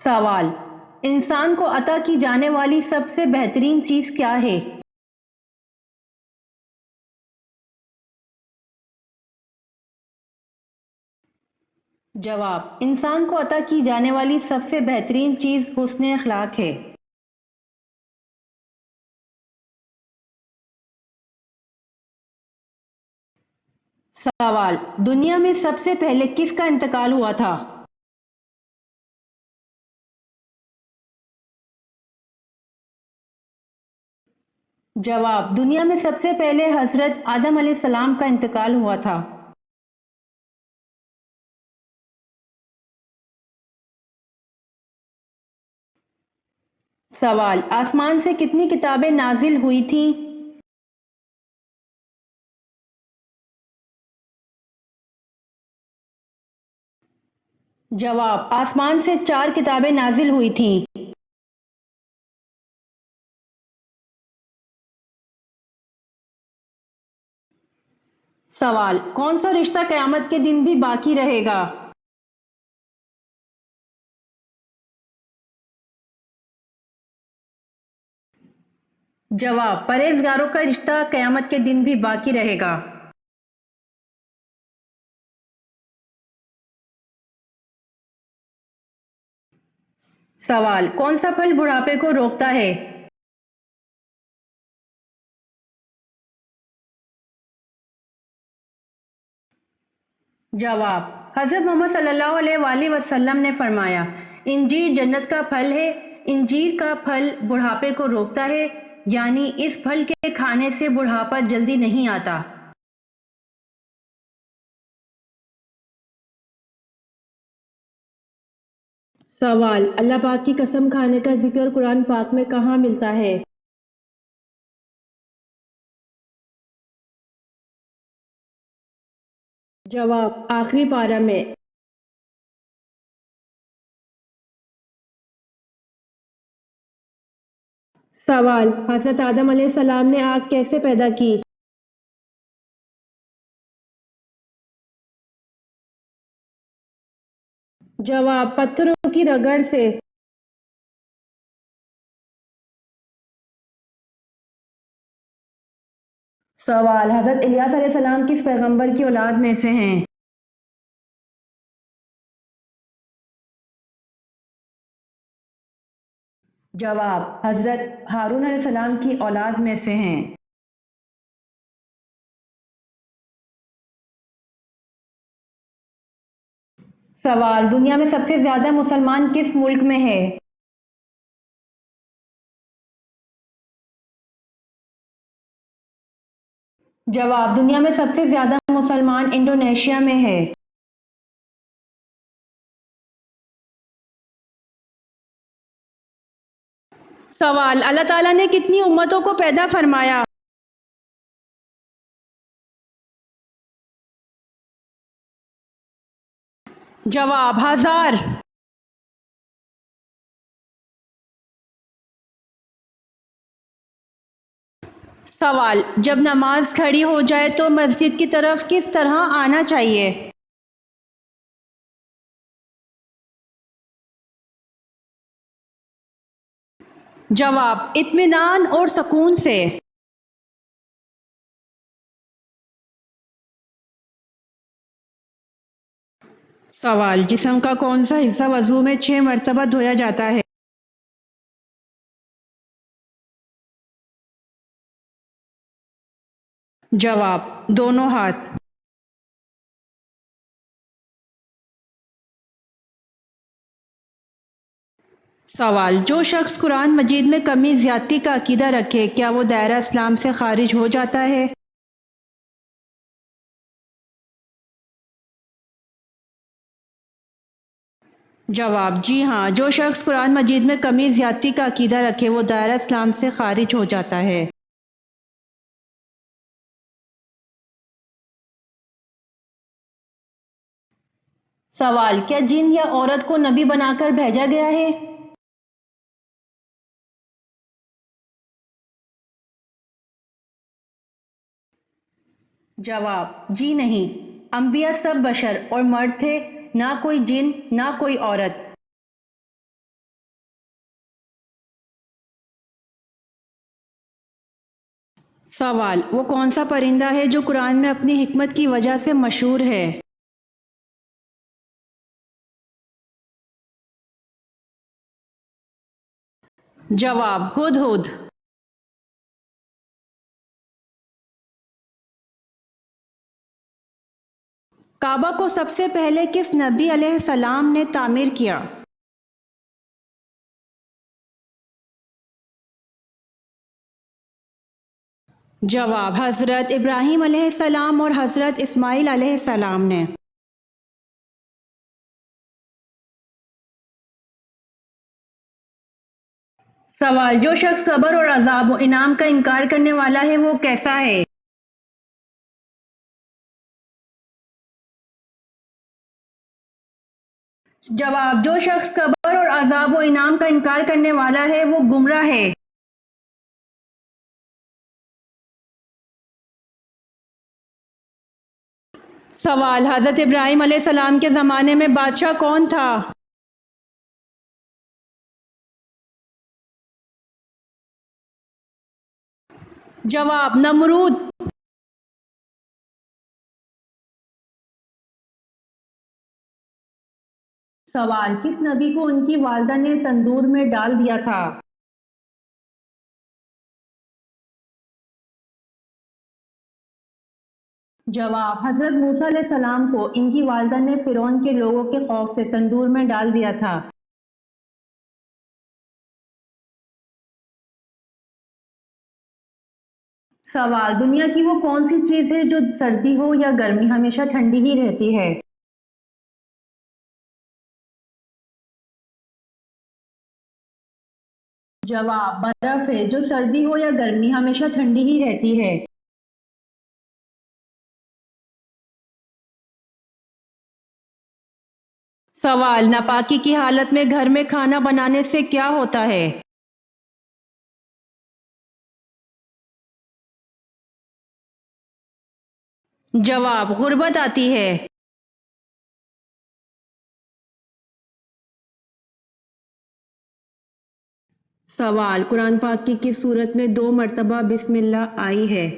سوال: انسان کو عطا کی جانے والی سب سے بہترین چیز کیا ہے؟ جواب: انسان کو عطا کی جانے والی سب سے بہترین چیز حسن اخلاق ہے۔ سوال: دنیا میں سب سے پہلے کس کا انتقال ہوا تھا؟ جواب: دنیا میں سب سے پہلے حضرت آدم علیہ السلام کا انتقال ہوا تھا۔ سوال: آسمان سے کتنی کتابیں نازل ہوئی تھیں؟ جواب: آسمان سے 4 کتابیں نازل ہوئی تھیں۔ سوال: کون سا رشتہ قیامت کے دن بھی باقی رہے گا؟ جواب: پرہیزگاروں کا رشتہ قیامت کے دن بھی باقی رہے گا۔ سوال: کون سا پھل بڑھاپے کو روکتا ہے؟ جواب: حضرت محمد صلی اللہ علیہ وآلہ وسلم نے فرمایا، انجیر جنت کا پھل ہے، انجیر کا پھل بڑھاپے کو روکتا ہے، یعنی اس پھل کے کھانے سے بڑھاپا جلدی نہیں آتا۔ سوال: اللہ پاک کی قسم کھانے کا ذکر قرآن پاک میں کہاں ملتا ہے؟ جواب: آخری پارہ میں۔ سوال: حضرت آدم علیہ السلام نے آگ کیسے پیدا کی؟ جواب: پتھروں کی رگڑ سے۔ سوال: حضرت الیاس علیہ السلام کس پیغمبر کی اولاد میں سے ہیں؟ جواب: حضرت ہارون علیہ السلام کی اولاد میں سے ہیں۔ سوال: دنیا میں سب سے زیادہ مسلمان کس ملک میں ہے؟ جواب: دنیا میں سب سے زیادہ مسلمان انڈونیشیا میں ہے۔ سوال: اللہ تعالیٰ نے کتنی امتوں کو پیدا فرمایا؟ جواب: 1000۔ سوال: جب نماز کھڑی ہو جائے تو مسجد کی طرف کس طرح آنا چاہیے؟ جواب: اطمینان اور سکون سے۔ سوال: جسم کا کون سا حصہ وضو میں 6 مرتبہ دھویا جاتا ہے؟ جواب: دونوں ہاتھ۔ سوال: جو شخص قرآن مجید میں کمی زیادتی کا عقیدہ رکھے کیا وہ دائرہ اسلام سے خارج ہو جاتا ہے؟ جواب: جی ہاں، جو شخص قرآن مجید میں کمی زیادتی کا عقیدہ رکھے وہ دائرہ اسلام سے خارج ہو جاتا ہے۔ سوال: کیا جن یا عورت کو نبی بنا کر بھیجا گیا ہے؟ جواب: جی نہیں، انبیاء سب بشر اور مرد تھے، نہ کوئی جن نہ کوئی عورت۔ سوال: وہ کون سا پرندہ ہے جو قرآن میں اپنی حکمت کی وجہ سے مشہور ہے؟ جواب: ہدہد۔ کعبہ کو سب سے پہلے کس نبی علیہ السلام نے تعمیر کیا؟ جواب: حضرت ابراہیم علیہ السلام اور حضرت اسماعیل علیہ السلام نے۔ سوال: جو شخص صبر اور عذاب و انعام کا انکار کرنے والا ہے وہ کیسا ہے؟ جواب: جو شخص صبر اور عذاب و انعام کا انکار کرنے والا ہے وہ گمراہ ہے۔ سوال: حضرت ابراہیم علیہ السلام کے زمانے میں بادشاہ کون تھا؟ جواب: نمرود۔ سوال: کس نبی کو ان کی والدہ نے تندور میں ڈال دیا تھا؟ جواب: حضرت موسیٰ علیہ السلام کو ان کی والدہ نے فرعون کے لوگوں کے خوف سے تندور میں ڈال دیا تھا۔ سوال: دنیا کی وہ کون سی چیز ہے جو سردی ہو یا گرمی ہمیشہ ٹھنڈی ہی رہتی ہے؟ جواب: برف ہے، جو سردی ہو یا گرمی ہمیشہ ٹھنڈی ہی رہتی ہے۔ سوال: ناپاکی کی حالت میں گھر میں کھانا بنانے سے کیا ہوتا ہے؟ جواب: غربت آتی ہے۔ سوال: قرآن پاک کی کس سورت میں 2 مرتبہ بسم اللہ آئی ہے؟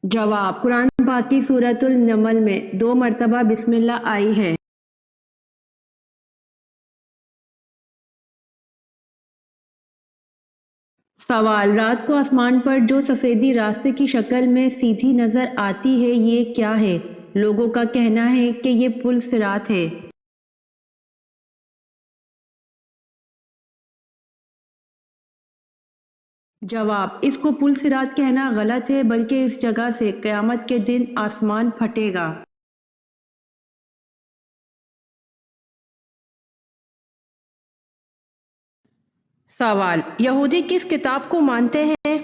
جواب: قرآن پاک کی سورۃ النمل میں 2 مرتبہ بسم اللہ آئی ہے۔ سوال: رات کو آسمان پر جو سفیدی راستے کی شکل میں سیدھی نظر آتی ہے یہ کیا ہے؟ لوگوں کا کہنا ہے کہ یہ پل صراط ہے۔ جواب: اس کو پل صراط کہنا غلط ہے، بلکہ اس جگہ سے قیامت کے دن آسمان پھٹے گا۔ سوال: یہودی کس کتاب کو مانتے ہیں؟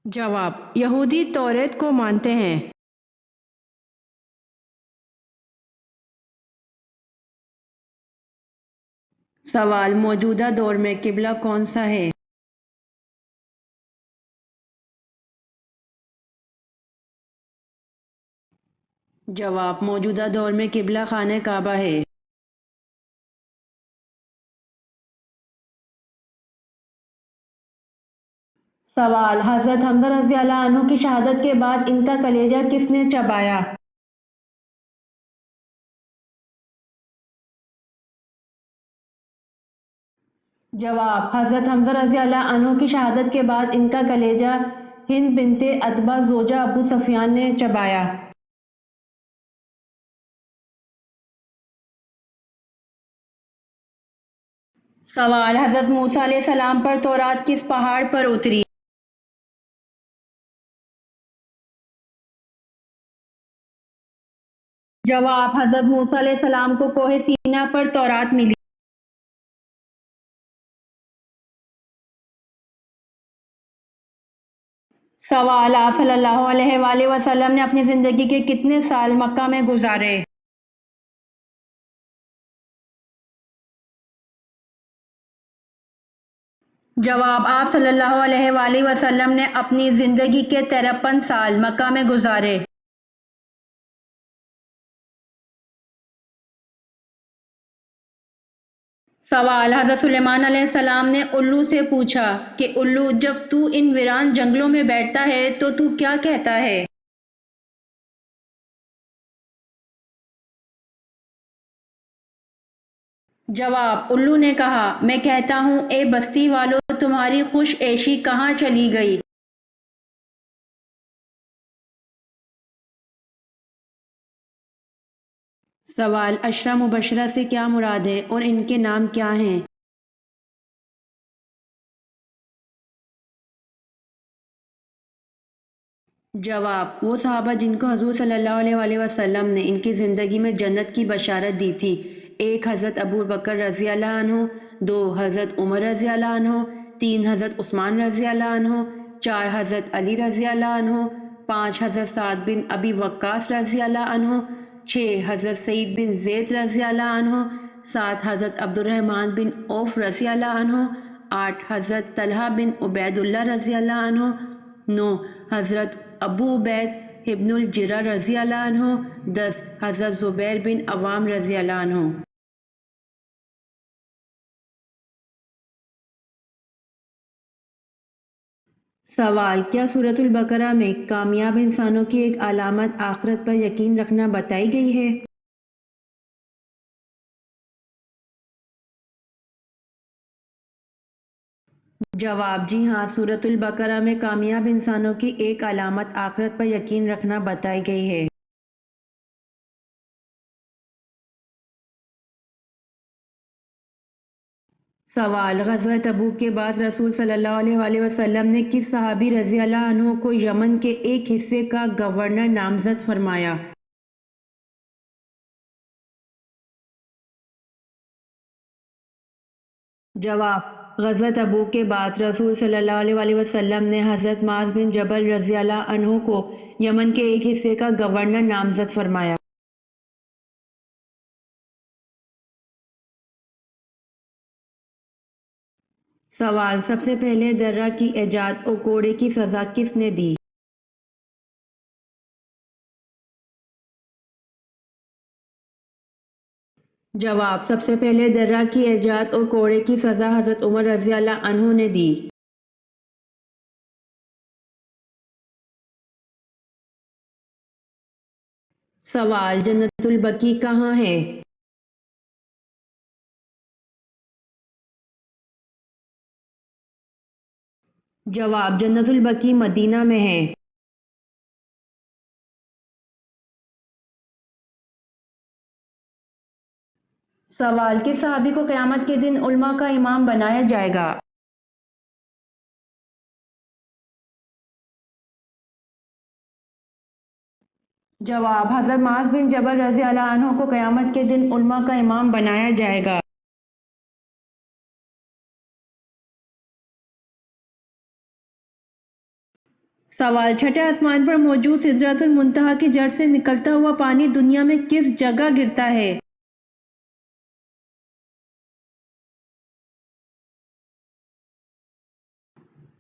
جواب: یہودی توریت کو مانتے ہیں۔ سوال: موجودہ دور میں قبلہ کون سا ہے؟ جواب: موجودہ دور میں قبلہ خانہ کعبہ ہے۔ سوال: حضرت حمزہ رضی اللہ عنہ کی شہادت کے بعد ان کا کلیجہ کس نے چبایا؟ جواب: حضرت حمزہ رضی اللہ عنہ کی شہادت کے بعد ان کا کلیجہ ہند بنت عتبہ زوجہ ابو سفیان نے چبایا۔ سوال: حضرت موسیٰ علیہ السلام پر تورات کس پہاڑ پر اتری؟ جواب: حضرت موسیٰ علیہ السلام کو کوہ سینا پر تورات ملی۔ سوال: آپ صلی اللہ علیہ وآلہ وسلم نے اپنی زندگی کے کتنے سال مکہ میں گزارے؟ جواب: آپ صلی اللہ علیہ وآلہ وسلم نے اپنی زندگی کے 53 سال مکہ میں گزارے۔ سوال: حضرت سلیمان علیہ السلام نے الو سے پوچھا کہ الو، جب تو ان ویران جنگلوں میں بیٹھتا ہے تو کیا کہتا ہے؟ جواب: الو نے کہا، میں کہتا ہوں اے بستی والو، تمہاری خوش عیشی کہاں چلی گئی؟ سوال: عشرہ مبشرہ سے کیا مراد ہے اور ان کے نام کیا ہیں؟ جواب: وہ صحابہ جن کو حضور صلی اللہ علیہ وسلم نے ان کی زندگی میں جنت کی بشارت دی تھی۔ ایک، حضرت ابو بکر رضی اللہ عنہ، دو، حضرت عمر رضی اللہ عنہ، تین، حضرت عثمان رضی اللہ عنہ، چار، حضرت علی رضی اللہ عنہ، پانچ، حضرت سعد بن ابی وقاص رضی اللہ عنہ، چھ، حضرت سعید بن زید رضی اللہ عنہ، سات، حضرت عبد الرحمن بن عوف رضی اللہ عنہ، آٹھ، حضرت طلحہ بن عبید اللہ رضی اللہ عنہ، نو، حضرت ابو عبید ابن الجرہ رضی اللہ عنہ، دس، حضرت زبیر بن عوام رضی اللہ عنہ۔ سوال: کیا سورۃ البقرہ میں کامیاب انسانوں کی ایک علامت آخرت پر یقین رکھنا بتائی گئی ہے؟ جواب: جی ہاں، سورۃ البقرہ میں کامیاب انسانوں کی ایک علامت آخرت پر یقین رکھنا بتائی گئی ہے۔ سوال: غزوہ تبوک کے بعد رسول صلی اللہ علیہ وسلم نے کس صحابی رضی اللہ عنہ کو یمن کے ایک حصے کا گورنر نامزد فرمایا؟ جواب: غزوہ تبوک کے بعد رسول صلی اللہ علیہ وسلم نے حضرت معاذ بن جبل رضی اللہ عنہ کو یمن کے ایک حصے کا گورنر نامزد فرمایا۔ سوال: سب سے پہلے درہ کی ایجاد اور کوڑے کی سزا کس نے دی؟ جواب: سب سے پہلے درہ کی ایجاد اور کوڑے کی سزا حضرت عمر رضی اللہ عنہ نے دی۔ سوال: جنت البقیع کہاں ہے؟ جواب: جنت البقیع مدینہ میں ہے۔ سوال: کس صحابی کو قیامت کے دن علماء کا امام بنایا جائے گا؟ جواب: حضرت معاذ بن جبل رضی اللہ عنہ کو قیامت کے دن علماء کا امام بنایا جائے گا۔ سوال: چھٹے آسمان پر موجود سدرۃ المنتہا کی جڑ سے نکلتا ہوا پانی دنیا میں کس جگہ گرتا ہے؟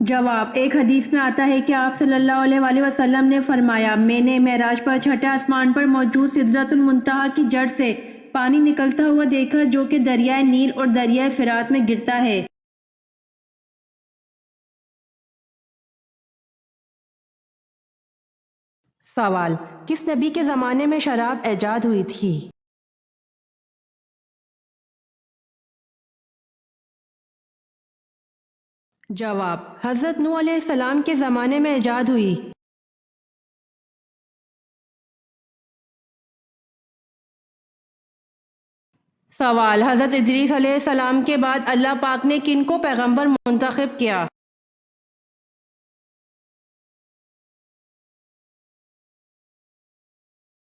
جواب: ایک حدیث میں آتا ہے کہ آپ صلی اللہ علیہ وسلم نے فرمایا، میں نے معراج پر چھٹے آسمان پر موجود سدرۃ المنتہا کی جڑ سے پانی نکلتا ہوا دیکھا جو کہ دریائے نیل اور دریائے فرات میں گرتا ہے۔ سوال: کس نبی کے زمانے میں شراب ایجاد ہوئی تھی؟ جواب: حضرت نوح علیہ السلام کے زمانے میں ایجاد ہوئی۔ سوال: حضرت ادریس علیہ السلام کے بعد اللہ پاک نے کن کو پیغمبر منتخب کیا؟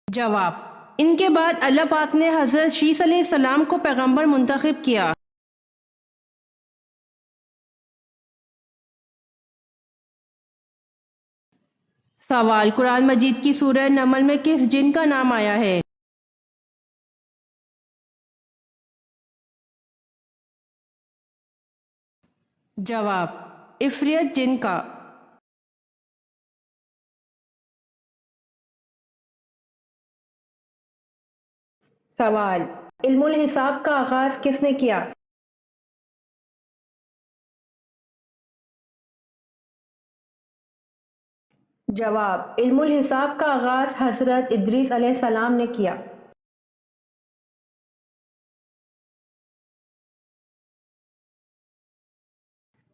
جواب: ان کے بعد اللہ پاک نے حضرت شیس علیہ السلام کو پیغمبر منتخب کیا۔ سوال: قرآن مجید کی سورہ نمل میں کس جن کا نام آیا ہے؟ جواب: عفریت جن کا۔ سوال: علم الحساب کا آغاز کس نے کیا؟ جواب: علم الحساب کا آغاز حضرت ادریس علیہ السلام نے کیا۔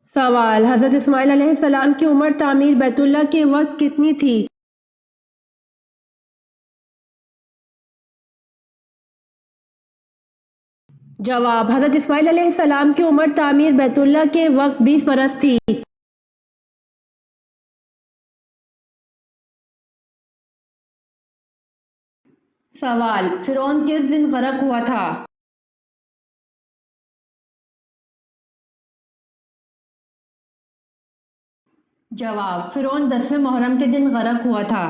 سوال: حضرت اسماعیل علیہ السلام کی عمر تعمیر بیت اللہ کے وقت کتنی تھی؟ جواب: حضرت اسماعیل علیہ السلام کی عمر تعمیر بیت اللہ کے وقت 20 برس تھی۔ سوال: فرعون کس دن غرق ہوا تھا؟ جواب: فرعون 10ویں محرم کے دن غرق ہوا تھا۔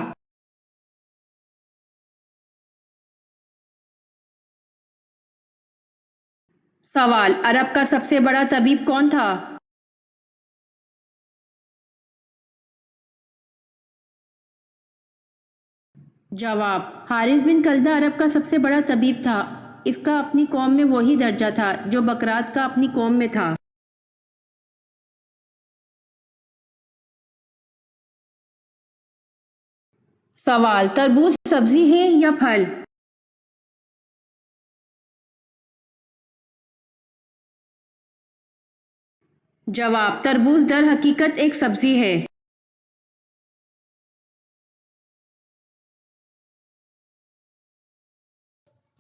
سوال: عرب کا سب سے بڑا طبیب کون تھا؟ جواب: حارث بن کلدہ عرب کا سب سے بڑا طبیب تھا۔ اس کا اپنی قوم میں وہی درجہ تھا جو بکرات کا اپنی قوم میں تھا۔ سوال: تربوز سبزی ہے یا پھل؟ جواب: تربوز در حقیقت ایک سبزی ہے۔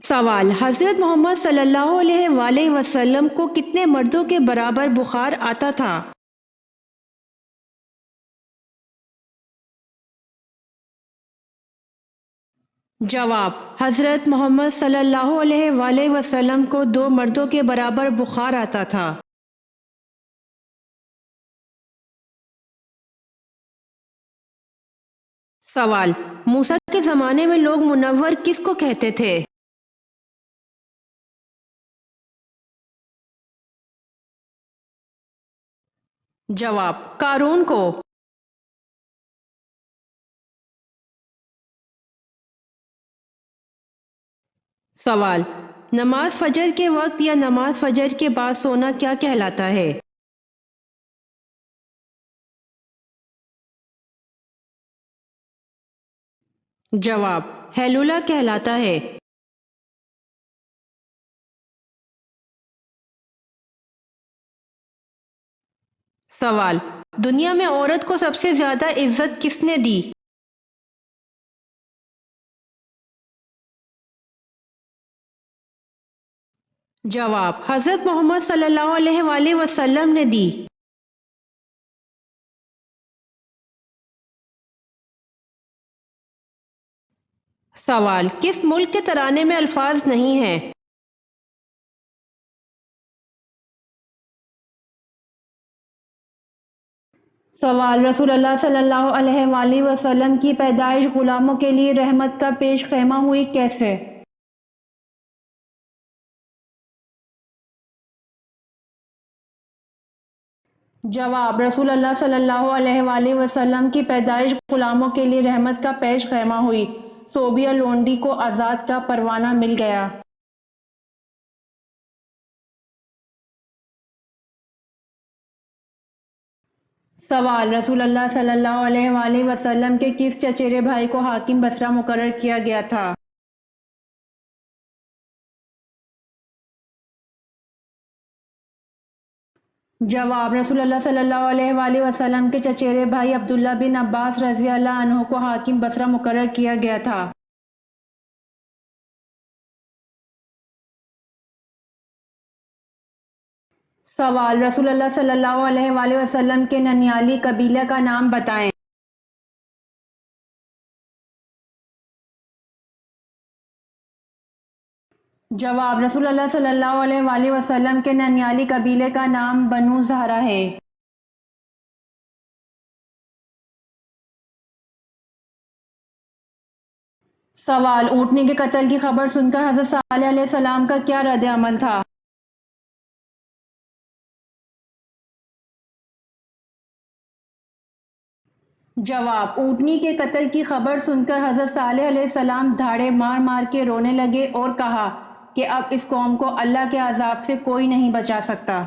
سوال: حضرت محمد صلی اللہ علیہ وآلہ وسلم کو کتنے مردوں کے برابر بخار آتا تھا؟ جواب: حضرت محمد صلی اللہ علیہ وآلہ وسلم کو 2 مردوں کے برابر بخار آتا تھا۔ سوال: موسیٰ کے زمانے میں لوگ منور کس کو کہتے تھے؟ جواب: قارون کو۔ سوال: نماز فجر کے وقت یا نماز فجر کے بعد سونا کیا کہلاتا ہے؟ جواب: ہیلولہ کہلاتا ہے۔ سوال: دنیا میں عورت کو سب سے زیادہ عزت کس نے دی؟ جواب: حضرت محمد صلی اللہ علیہ وآلہ وسلم نے دی۔ سوال: کس ملک کے ترانے میں الفاظ نہیں ہیں؟ سوال: رسول اللہ صلی اللہ علیہ وآلہ وسلم کی پیدائش غلاموں کے لیے رحمت کا پیش خیمہ ہوئی کیسے؟ جواب: رسول اللہ صلی اللہ علیہ وآلہ وسلم کی پیدائش غلاموں کے لیے رحمت کا پیش خیمہ ہوئی۔ صوبیہ لونڈی کو آزاد کا پروانہ مل گیا۔ سوال: رسول اللہ صلی اللہ علیہ وآلہ وسلم کے کس چچیرے بھائی کو حاکم بصرہ مقرر کیا گیا تھا؟ جواب: رسول اللہ صلی اللہ علیہ وآلہ وسلم کے چچیرے بھائی عبداللہ بن عباس رضی اللہ عنہ کو حاکم بصرہ مقرر کیا گیا تھا۔ سوال: رسول اللہ صلی اللہ علیہ وآلہ وسلم کے ننیالی قبیلہ کا نام بتائیں۔ جواب: رسول اللہ صلی اللہ علیہ وآلہ وسلم کے ننیالی قبیلے کا نام بنو زہرہ ہے۔ سوال: اونٹنی کے قتل کی خبر سن کر حضرت صالح علیہ السلام کا کیا رد عمل تھا؟ جواب: اونٹنی کے قتل کی خبر سن کر حضرت صالح علیہ السلام دھاڑے مار مار کے رونے لگے اور کہا کہ اب اس قوم کو اللہ کے عذاب سے کوئی نہیں بچا سکتا۔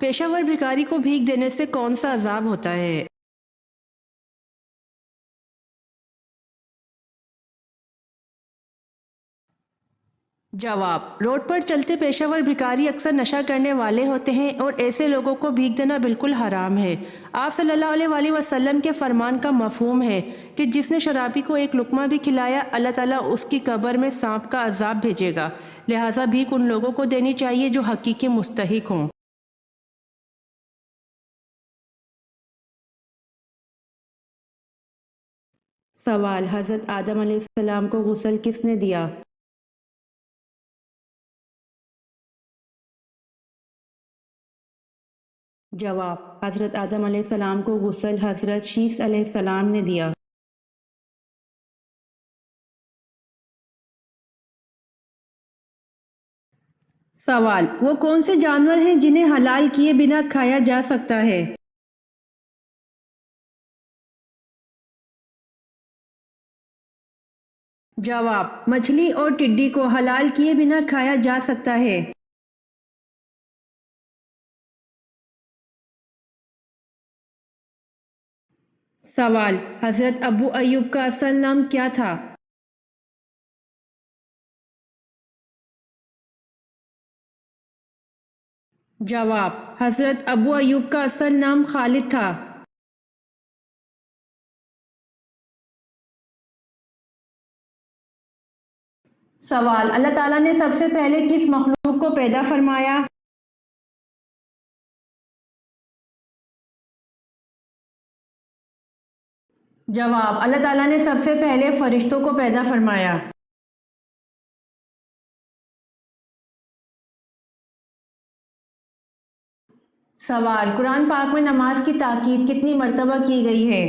پیشہ ور بھکاری کو بھیک دینے سے کون سا عذاب ہوتا ہے؟ جواب: روڈ پر چلتے پیشہ ور بھکاری اکثر نشہ کرنے والے ہوتے ہیں اور ایسے لوگوں کو بھیک دینا بالکل حرام ہے۔ آپ صلی اللہ علیہ وآلہ وسلم کے فرمان کا مفہوم ہے کہ جس نے شرابی کو ایک لقمہ بھی کھلایا، اللہ تعالیٰ اس کی قبر میں سانپ کا عذاب بھیجے گا، لہٰذا بھیک ان لوگوں کو دینی چاہیے جو حقیقی مستحق ہوں۔ سوال: حضرت آدم علیہ السلام کو غسل کس نے دیا؟ جواب: حضرت آدم علیہ السلام کو غسل حضرت شیث علیہ السلام نے دیا۔ سوال: وہ کون سے جانور ہیں جنہیں حلال کیے بنا کھایا جا سکتا ہے؟ جواب: مچھلی اور ٹڈی کو حلال کیے بنا کھایا جا سکتا ہے۔ سوال: حضرت ابو ایوب کا اصل نام کیا تھا؟ جواب: حضرت ابو ایوب کا اصل نام خالد تھا۔ سوال: اللہ تعالیٰ نے سب سے پہلے کس مخلوق کو پیدا فرمایا؟ جواب: اللہ تعالیٰ نے سب سے پہلے فرشتوں کو پیدا فرمایا۔ سوال: قرآن پاک میں نماز کی تاکید کتنی مرتبہ کی گئی ہے؟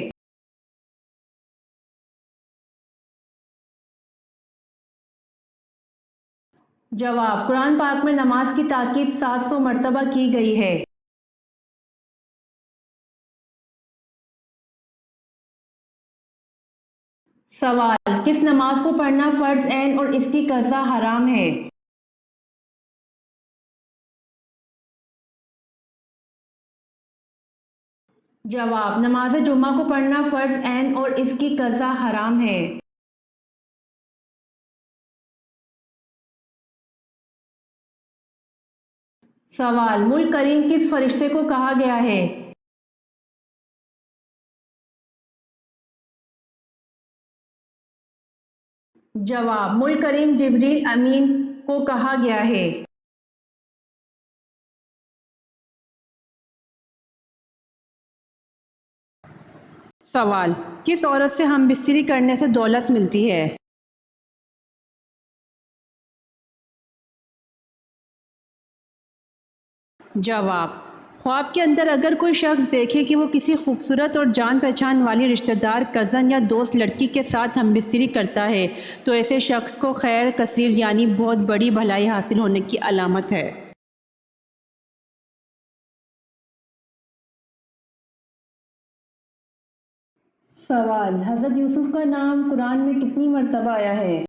جواب: قرآن پاک میں نماز کی تاکید 700 مرتبہ کی گئی ہے۔ سوال: کس نماز کو پڑھنا فرض عین اور اس کی قضا حرام ہے؟ جواب: نماز جمعہ کو پڑھنا فرض عین اور اس کی قضا حرام ہے۔ سوال: ملک کریم کس فرشتے کو کہا گیا ہے؟ جواب: ملک کریم جبریل امین کو کہا گیا ہے۔ سوال: کس عورت سے ہم بستری کرنے سے دولت ملتی ہے؟ جواب: خواب کے اندر اگر کوئی شخص دیکھے کہ وہ کسی خوبصورت اور جان پہچان والی رشتہ دار، کزن یا دوست لڑکی کے ساتھ ہم بستری کرتا ہے تو ایسے شخص کو خیر کثیر یعنی بہت بڑی بھلائی حاصل ہونے کی علامت ہے۔ سوال: حضرت یوسف کا نام قرآن میں کتنی مرتبہ آیا ہے؟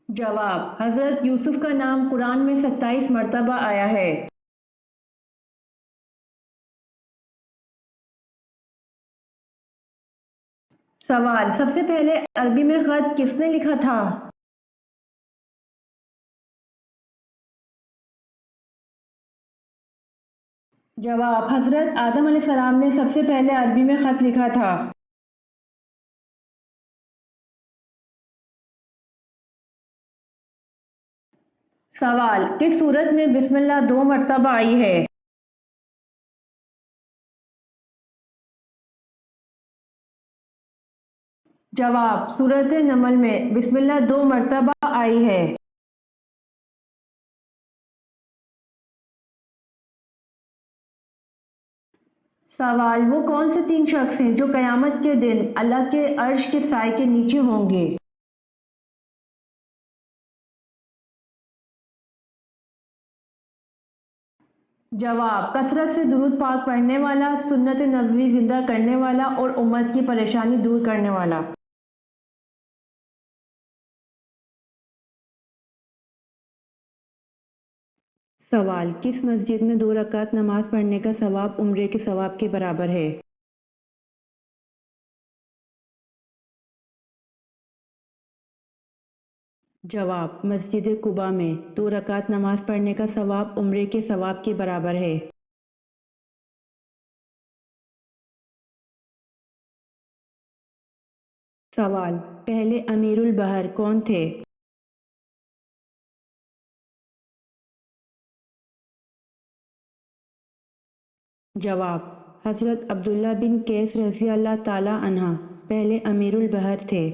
جواب: حضرت یوسف کا نام قرآن میں 27 مرتبہ آیا ہے۔ سوال: سب سے پہلے عربی میں خط کس نے لکھا تھا؟ جواب: حضرت آدم علیہ السلام نے سب سے پہلے عربی میں خط لکھا تھا۔ سوال: کس سورت میں بسم اللہ 2 مرتبہ آئی ہے؟ جواب: سورت نمل میں بسم اللہ 2 مرتبہ آئی ہے۔ سوال: وہ کون سے 3 شخص ہیں جو قیامت کے دن اللہ کے عرش کے سائے کے نیچے ہوں گے؟ جواب: کثرت سے درود پاک پڑھنے والا، سنت نبوی زندہ کرنے والا اور امت کی پریشانی دور کرنے والا۔ سوال: کس مسجد میں 2 رکعت نماز پڑھنے کا ثواب عمرے کے ثواب کے برابر ہے؟ جواب: مسجد قباء میں 2 رکعت نماز پڑھنے کا ثواب عمرے کے ثواب کے برابر ہے۔ سوال: پہلے امیر البحر کون تھے؟ جواب: حضرت عبداللہ بن قیس رضی اللہ تعالی عنہ پہلے امیر البحر تھے۔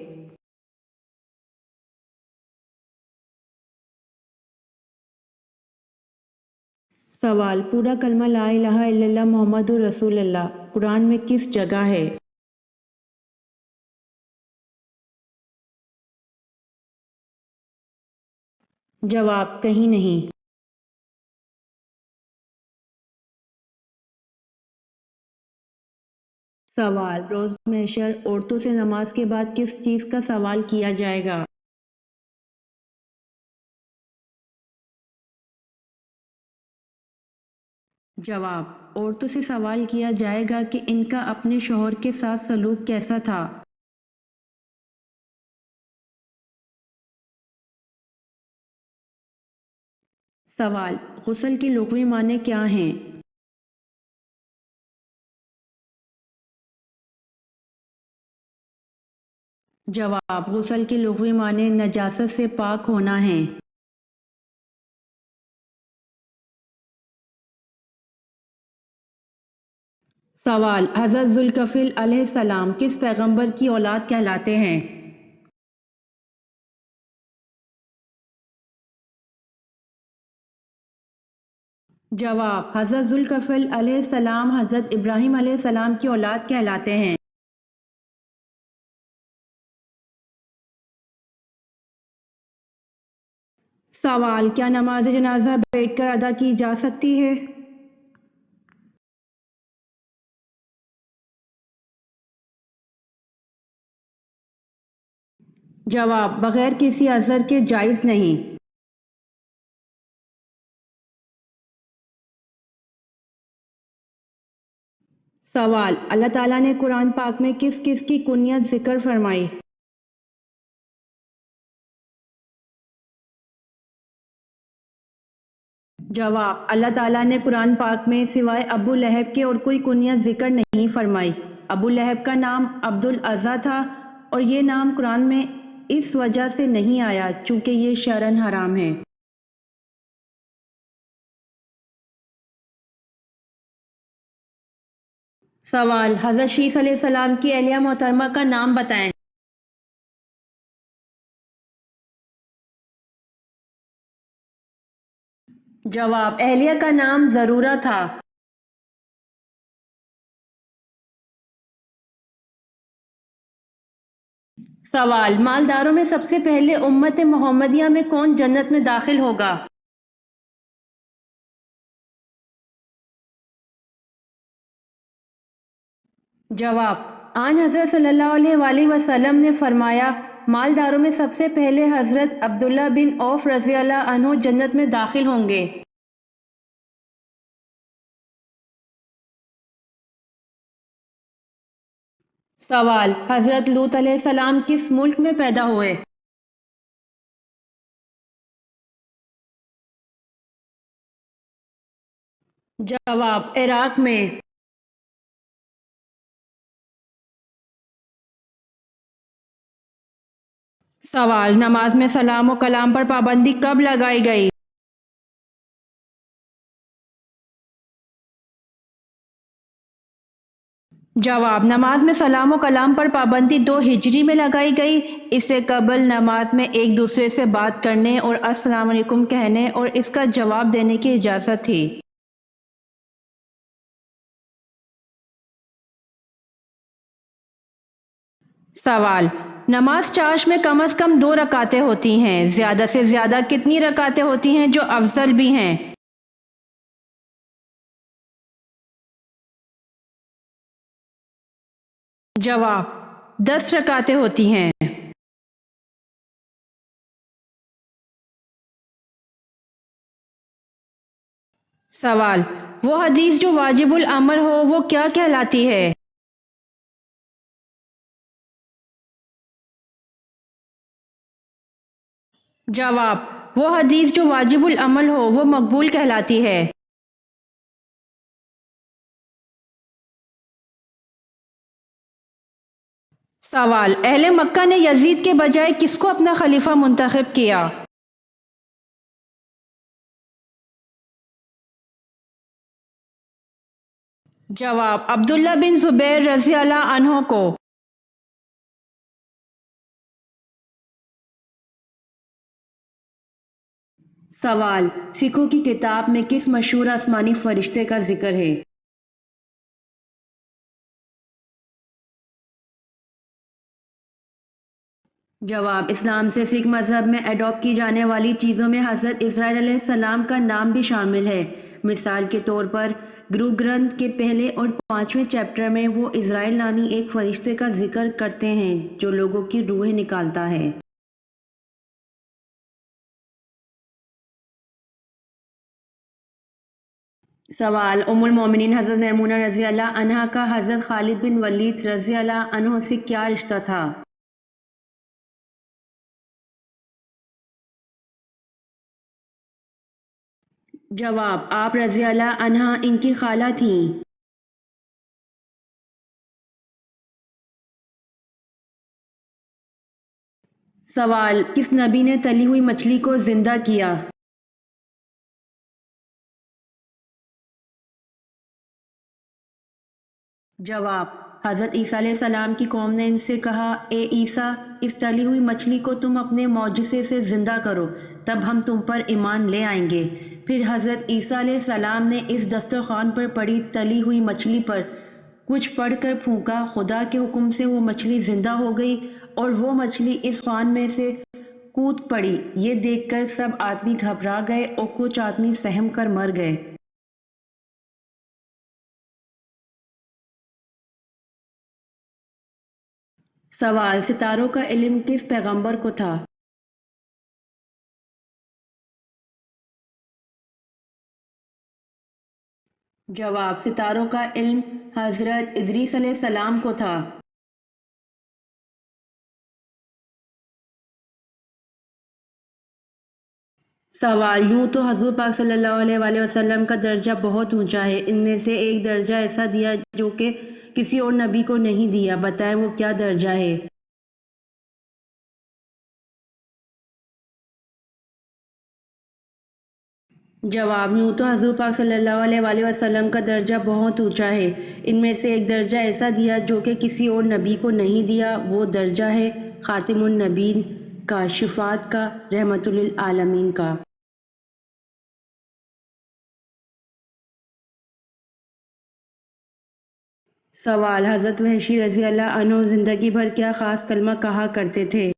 سوال: پورا کلمہ لا الہ الا اللہ محمد رسول اللہ قرآن میں کس جگہ ہے؟ جواب: کہیں نہیں۔ سوال: روز محشر عورتوں سے نماز کے بعد کس چیز کا سوال کیا جائے گا؟ جواب: عورتوں سے سوال کیا جائے گا کہ ان کا اپنے شوہر کے ساتھ سلوک کیسا تھا۔ سوال: غسل کے لغوی معنی کیا ہیں؟ جواب: غسل کے لغوی معنی نجاست سے پاک ہونا ہے۔ سوال: حضرت ذوالکفل علیہ السلام کس پیغمبر کی اولاد کہلاتے ہیں؟ جواب: حضرت ذوالکفل علیہ السلام حضرت ابراہیم علیہ السلام کی اولاد کہلاتے ہیں۔ سوال: کیا نماز جنازہ بیٹھ کر ادا کی جا سکتی ہے؟ جواب: بغیر کسی عذر کے جائز نہیں۔ سوال: اللہ تعالیٰ نے قرآن پاک میں کس کس کی کنیت ذکر فرمائی؟ جواب: اللہ تعالیٰ نے قرآن پاک میں سوائے ابو لہب کے اور کوئی کنیت ذکر نہیں فرمائی۔ ابو لہب کا نام عبد العزیٰ تھا اور یہ نام قرآن میں اس وجہ سے نہیں آیا چونکہ یہ شرعاً حرام ہے۔ سوال: حضرت شیث علیہ السلام کی اہلیہ محترمہ کا نام بتائیں۔ جواب: اہلیہ کا نام ضرورہ تھا۔ سوال: مالداروں میں سب سے پہلے امت محمدیہ میں کون جنت میں داخل ہوگا؟ جواب: آن حضرت صلی اللہ علیہ وآلہ وسلم نے فرمایا، مالداروں میں سب سے پہلے حضرت عبداللہ بن عوف رضی اللہ عنہ جنت میں داخل ہوں گے۔ سوال: حضرت لوط علیہ السلام کس ملک میں پیدا ہوئے؟ جواب: عراق میں۔ سوال: نماز میں سلام و کلام پر پابندی کب لگائی گئی؟ جواب: نماز میں سلام و کلام پر پابندی 2 ہجری میں لگائی گئی۔ اس سے قبل نماز میں ایک دوسرے سے بات کرنے اور السلام علیکم کہنے اور اس کا جواب دینے کی اجازت تھی۔ سوال: نماز چاش میں کم از کم 2 رکعتیں ہوتی ہیں، زیادہ سے زیادہ کتنی رکعتیں ہوتی ہیں جو افضل بھی ہیں؟ جواب: 10 رکعتیں ہوتی ہیں۔ سوال: وہ حدیث جو واجب العمل ہو وہ کیا کہلاتی ہے؟ جواب: وہ حدیث جو واجب العمل ہو وہ مقبول کہلاتی ہے۔ سوال: اہل مکہ نے یزید کے بجائے کس کو اپنا خلیفہ منتخب کیا؟ جواب: عبداللہ بن زبیر رضی اللہ عنہ کو۔ سوال: سکھوں کی کتاب میں کس مشہور آسمانی فرشتے کا ذکر ہے؟ جواب: اسلام سے سکھ مذہب میں اڈاپٹ کی جانے والی چیزوں میں حضرت اسرائیل علیہ السلام کا نام بھی شامل ہے۔ مثال کے طور پر گرو گرنتھ کے پہلے اور 5ویں چیپٹر میں وہ اسرائیل نامی ایک فرشتے کا ذکر کرتے ہیں جو لوگوں کی روحیں نکالتا ہے۔ سوال: ام المومنین حضرت میمونہ رضی اللہ عنہا کا حضرت خالد بن ولید رضی اللہ عنہ سے کیا رشتہ تھا؟ جواب: آپ رضی اللہ عنہا ان کی خالہ تھیں۔ سوال: کس نبی نے تلی ہوئی مچھلی کو زندہ کیا؟ جواب: حضرت عیسیٰ علیہ السلام کی قوم نے ان سے کہا، اے عیسیٰ، اس تلی ہوئی مچھلی کو تم اپنے معجزے سے زندہ کرو، تب ہم تم پر ایمان لے آئیں گے۔ پھر حضرت عیسیٰ علیہ السلام نے اس دسترخوان پر پڑی تلی ہوئی مچھلی پر کچھ پڑھ کر پھونکا، خدا کے حکم سے وہ مچھلی زندہ ہو گئی اور وہ مچھلی اس خوان میں سے کود پڑی۔ یہ دیکھ کر سب آدمی گھبرا گئے اور کچھ آدمی سہم کر مر گئے۔ سوال: ستاروں کا علم کس پیغمبر کو تھا؟ جواب: ستاروں کا علم حضرت ادریس علیہ السلام کو تھا۔ سوال: یوں تو حضور پاک صلی اللہ علیہ وآلہ وسلم کا درجہ بہت اونچا ہے، ان میں سے ایک درجہ ایسا دیا جو کہ کسی اور نبی کو نہیں دیا، بتائیں وہ کیا درجہ ہے؟ جواب: یوں تو حضور پاک صلی اللہ علیہ وآلہ وسلم کا درجہ بہت اونچا ہے، ان میں سے ایک درجہ ایسا دیا جو کہ کسی اور نبی کو نہیں دیا، وہ درجہ ہے خاتم النبیین کا، شفاعت کا، رحمت للعالمین کا۔ سوال: حضرت وحشی رضی اللہ عنہ زندگی بھر کیا خاص کلمہ کہا کرتے تھے؟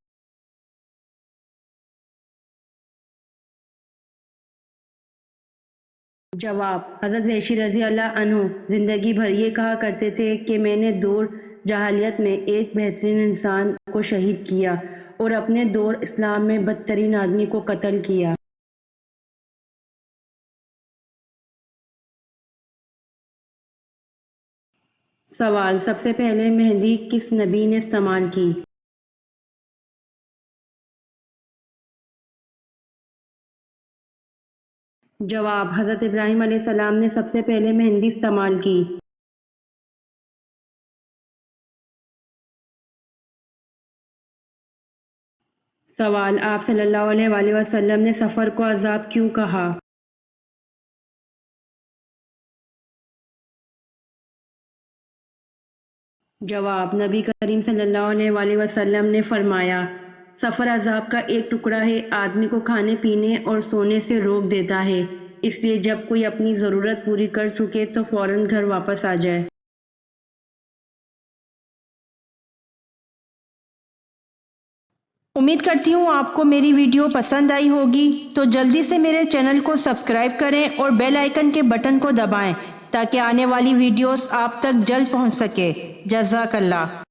جواب: حضرت وحشی رضی اللہ عنہ زندگی بھر یہ کہا کرتے تھے کہ میں نے دور جاہلیت میں ایک بہترین انسان کو شہید کیا اور اپنے دور اسلام میں بدترین آدمی کو قتل کیا۔ سوال: سب سے پہلے مہندی کس نبی نے استعمال کی؟ جواب: حضرت ابراہیم علیہ السلام نے سب سے پہلے مہندی استعمال کی۔ سوال: آپ صلی اللہ علیہ وآلہ وسلم نے سفر کو عذاب کیوں کہا؟ جواب: نبی کریم صلی اللہ علیہ وآلہ وسلم نے فرمایا، سفر عذاب کا ایک ٹکڑا ہے، آدمی کو کھانے پینے اور سونے سے روک دیتا ہے، اس لیے جب کوئی اپنی ضرورت پوری کر چکے تو فوراً گھر واپس آ جائے۔ امید کرتی ہوں آپ کو میری ویڈیو پسند آئی ہوگی، تو جلدی سے میرے چینل کو سبسکرائب کریں اور بیل آئیکن کے بٹن کو دبائیں تاکہ آنے والی ویڈیوز آپ تک جلد پہنچ سکے۔ جزاک اللہ۔